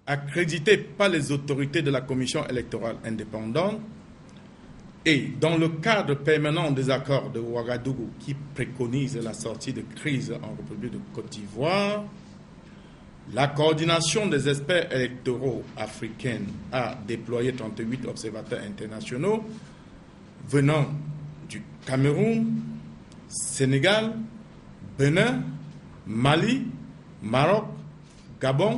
accrédité par les autorités de la Commission électorale indépendante et dans le cadre permanent des accords de Ouagadougou qui préconise la sortie de crise en République de Côte d'Ivoire, la coordination des experts électoraux africains a déployé 38 observateurs internationaux venant du Cameroun, Sénégal, Bénin, Mali, Maroc, Gabon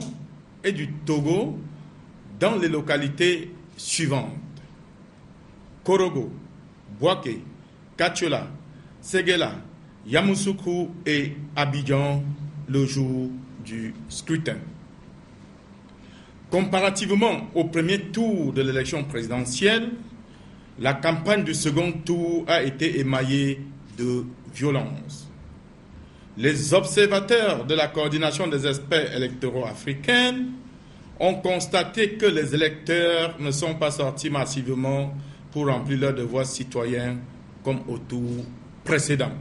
et du Togo dans les localités suivantes: Korogo, Bouaké, Katiola, Séguéla, Yamoussoukro et Abidjan le jour du scrutin. Comparativement au premier tour de l'élection présidentielle, la campagne du second tour a été émaillée de violence. Les observateurs de la coordination des experts électoraux africains ont constaté que les électeurs ne sont pas sortis massivement pour remplir leurs devoirs citoyens comme au tour précédent.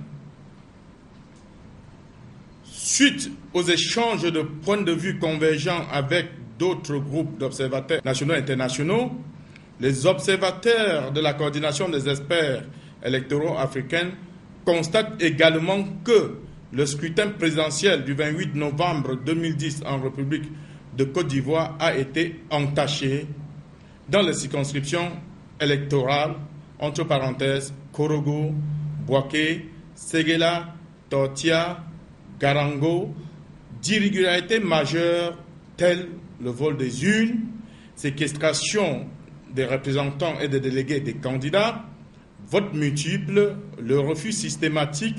Suite aux échanges de points de vue convergents avec d'autres groupes d'observateurs nationaux et internationaux, les observateurs de la coordination des experts électoraux africains constatent également que le scrutin présidentiel du 28 novembre 2010 en République de Côte d'Ivoire a été entaché dans les circonscriptions électorales, entre parenthèses, Korogo, Bouaké, Séguéla, Tortia, Garango, d'irrégularités majeures telles le vol des urnes, séquestration des représentants et des délégués des candidats, vote multiple, le refus systématique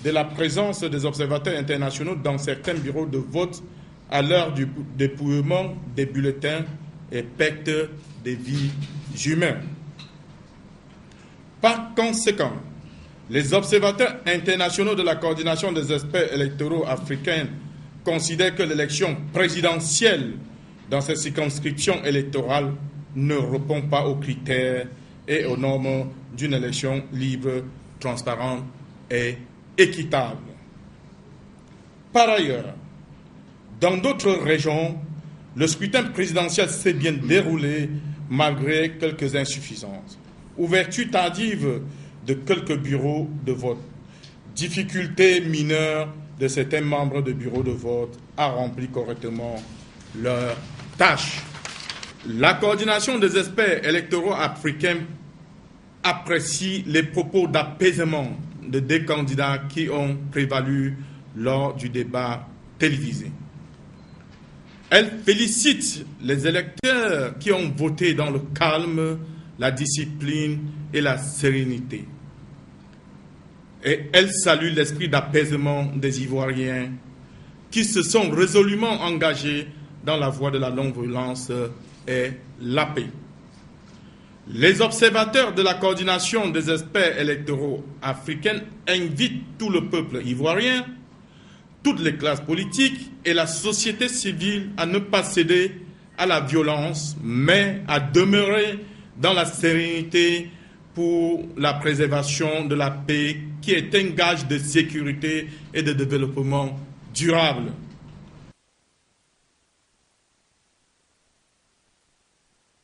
de la présence des observateurs internationaux dans certains bureaux de vote à l'heure du dépouillement des bulletins et perte des vies humaines. Par conséquent, les observateurs internationaux de la coordination des experts électoraux africains considèrent que l'élection présidentielle dans ces circonscriptions électorales ne répond pas aux critères et aux normes d'une élection libre, transparente et équitable. Par ailleurs, dans d'autres régions, le scrutin présidentiel s'est bien déroulé malgré quelques insuffisances. Ouverture tardive de quelques bureaux de vote, difficultés mineures de certains membres de bureaux de vote à remplir correctement leurs tâches. La coordination des experts électoraux africains apprécie les propos d'apaisement de deux candidats qui ont prévalu lors du débat télévisé. Elle félicite les électeurs qui ont voté dans le calme, la discipline et la sérénité. Et elle salue l'esprit d'apaisement des Ivoiriens qui se sont résolument engagés dans la voie de la non-violence et la paix. Les observateurs de la coordination des experts électoraux africains invitent tout le peuple ivoirien, toutes les classes politiques et la société civile à ne pas céder à la violence, mais à demeurer dans la sérénité pour la préservation de la paix qui est un gage de sécurité et de développement durable.